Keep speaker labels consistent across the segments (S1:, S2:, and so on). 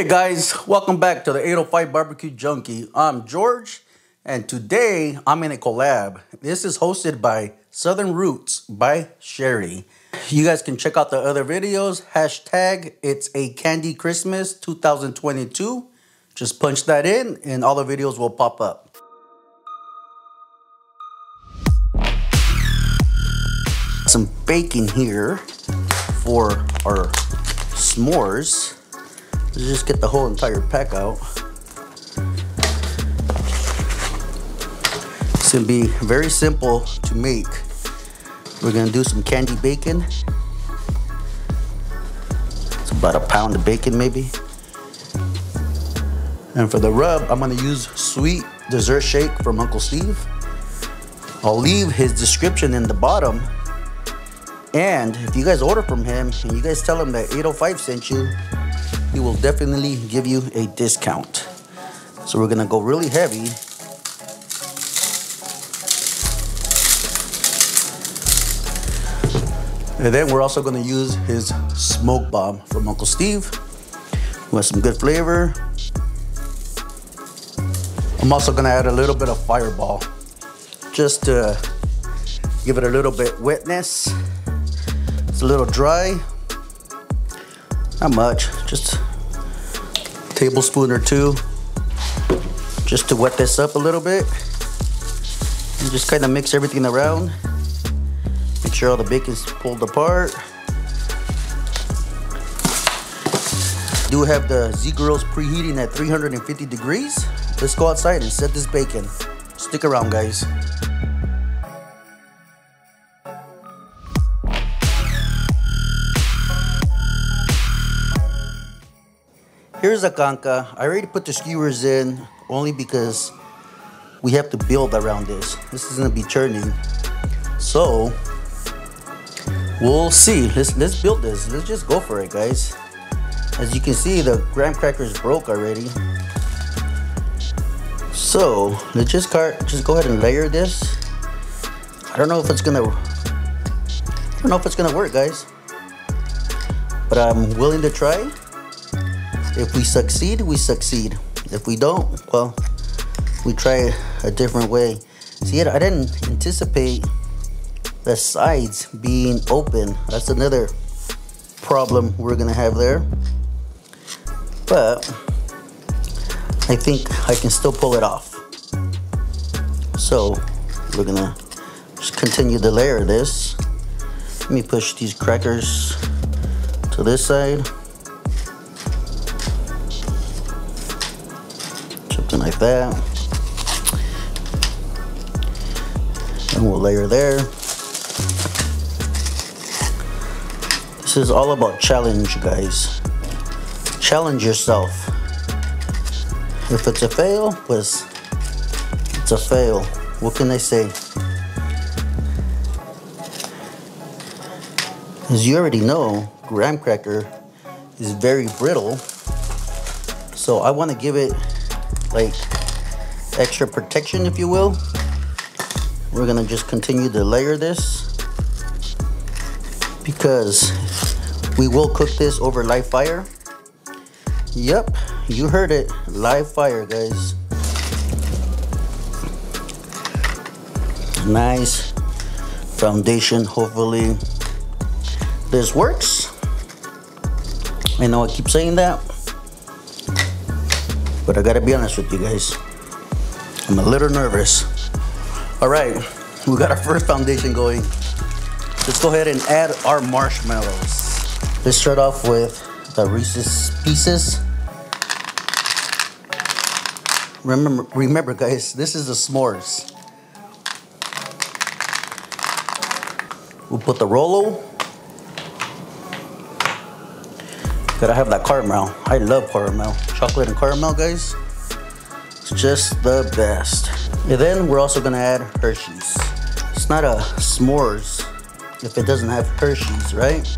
S1: Hey guys, welcome back to the 805 Barbecue Junkie. I'm George, and today I'm in a collab. This is hosted by Southern Roots by Sherry. You guys can check out the other videos. Hashtag It's a Candy Christmas 2022. Just punch that in and all the videos will pop up. Some bacon here for our s'mores. Let's just get the whole entire pack out. It's gonna be very simple to make. We're gonna do some candy bacon. It's about a pound of bacon maybe. And for the rub, I'm gonna use Sweet Dessert Shake from Uncle Steve. I'll leave his description in the bottom. And if you guys order from him and you guys tell him that 805 sent you, he will definitely give you a discount. So we're gonna go really heavy. And then we're also gonna use his smoke bomb from Uncle Steve with some good flavor. I'm also gonna add a little bit of Fireball just to give it a little bit wetness. It's a little dry. Not much, just a tablespoon or two, just to wet this up a little bit. And just kind of mix everything around. Make sure all the bacon's pulled apart. Do have the Z-Grills preheating at 350 degrees. Let's go outside and set this bacon. Stick around, guys. Here's the kanka. I already put the skewers in only because we have to build around this. This is gonna be churning. So we'll see. Let's build this. Let's just go for it, guys. As you can see, the graham crackers broke already. So let's just go ahead and layer this. I don't know if it's gonna work, guys. But I'm willing to try. If we succeed, we succeed. If we don't, well, we try a different way. See, I didn't anticipate the sides being open. That's another problem we're gonna have there. But I think I can still pull it off. So we're gonna just continue to layer this. Let me push these crackers to this side. Like that, and we'll layer there. This is all about challenge, guys. Challenge yourself. If it's a fail, pues it's a fail. What can I say? As you already know, graham cracker is very brittle, so I want to give it like extra protection, if you will. We're gonna just continue to layer this because we will cook this over live fire. Yep, you heard it, live fire, guys. Nice foundation. Hopefully this works. I know I keep saying that, but I gotta be honest with you guys, I'm a little nervous. All right, we got our first foundation going. Let's go ahead and add our marshmallows. Let's start off with the Reese's Pieces. Remember guys, this is the s'mores. We'll put the Rolo. Gotta have that caramel. I love caramel. Chocolate and caramel, guys. It's just the best. And then we're also gonna add Hershey's. It's not a s'mores if it doesn't have Hershey's, right?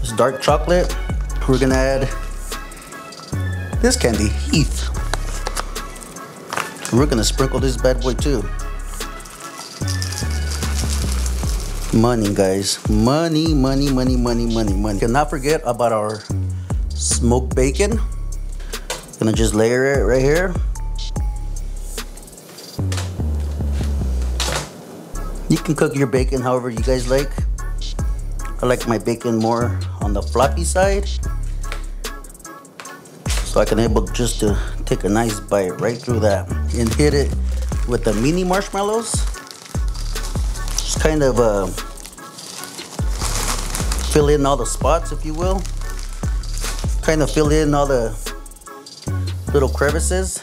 S1: It's dark chocolate. We're gonna add this candy, Heath. We're gonna sprinkle this bad boy too. Money, guys. Money, money, money, money, money, money. Cannot forget about our smoked bacon. Gonna just layer it right here. You can cook your bacon however you guys like. I like my bacon more on the floppy side, so I can able just to take a nice bite right through that and hit it with the mini marshmallows. Just kind of fill in all the spots, if you will. Kind of fill in all the little crevices.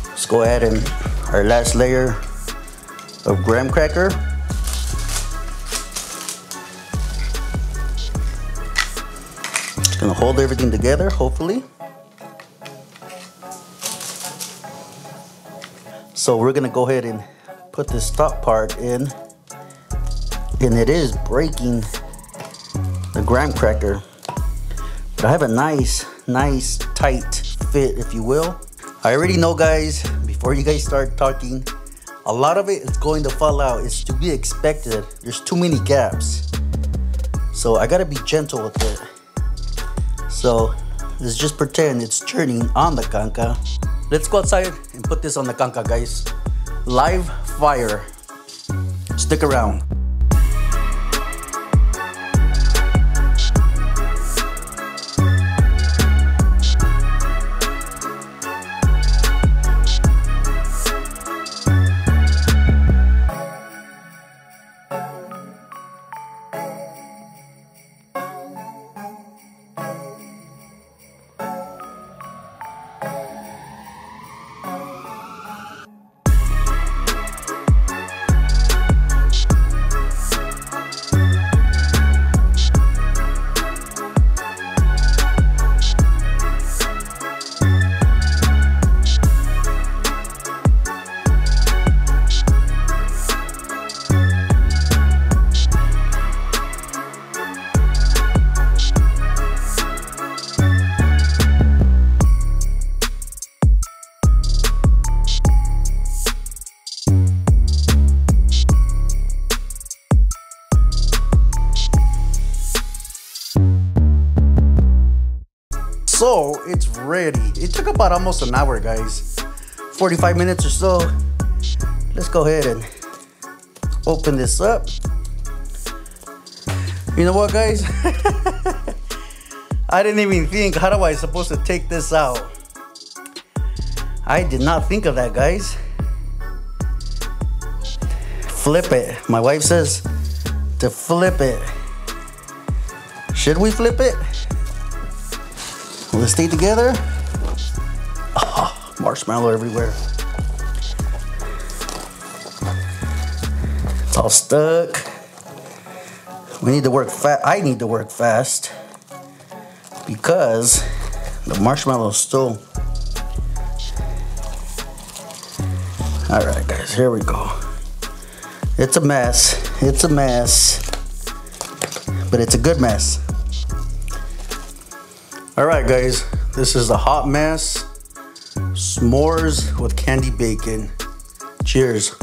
S1: Let's go ahead and our last layer of graham cracker. It's gonna hold everything together, hopefully. So we're gonna go ahead and put this top part in, and it is breaking the graham cracker, but I have a nice tight fit, if you will. I already know, guys, before you guys start talking, a lot of it is going to fall out. It's to be expected. There's too many gaps, so I gotta be gentle with it. So let's just pretend it's churning on the kanka. Let's go outside and put this on the kanka, guys. Live fire. Stick around. So it's ready. It took about almost an hour, guys. 45 minutes or so. Let's go ahead and open this up. You know what, guys? I didn't even think, how do I supposed to take this out? I did not think of that, guys. Flip it. My wife says to flip it. Should we flip it? Will it stay together? Oh, marshmallow everywhere. It's all stuck. We need to work fast. I need to work fast because the marshmallow is still. All right, guys, here we go. It's a mess. It's a mess, but it's a good mess. All right, guys, this is a hot mess. S'mores with candy bacon. Cheers.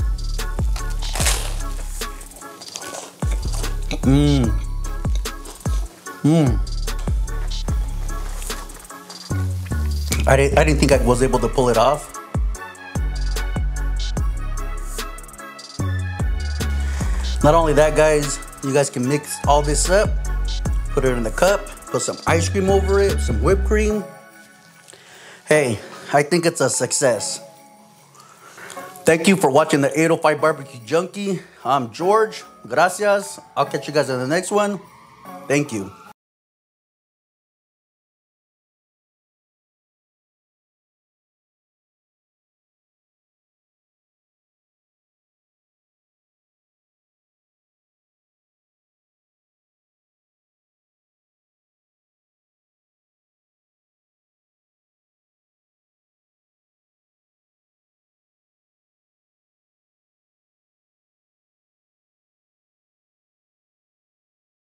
S1: I didn't think I was able to pull it off. Not only that, guys, you guys can mix all this up, put it in a cup, put some ice cream over it, some whipped cream. Hey, I think it's a success. Thank you for watching the 805 Barbecue Junkie. I'm George. Gracias. I'll catch you guys in the next one. Thank you.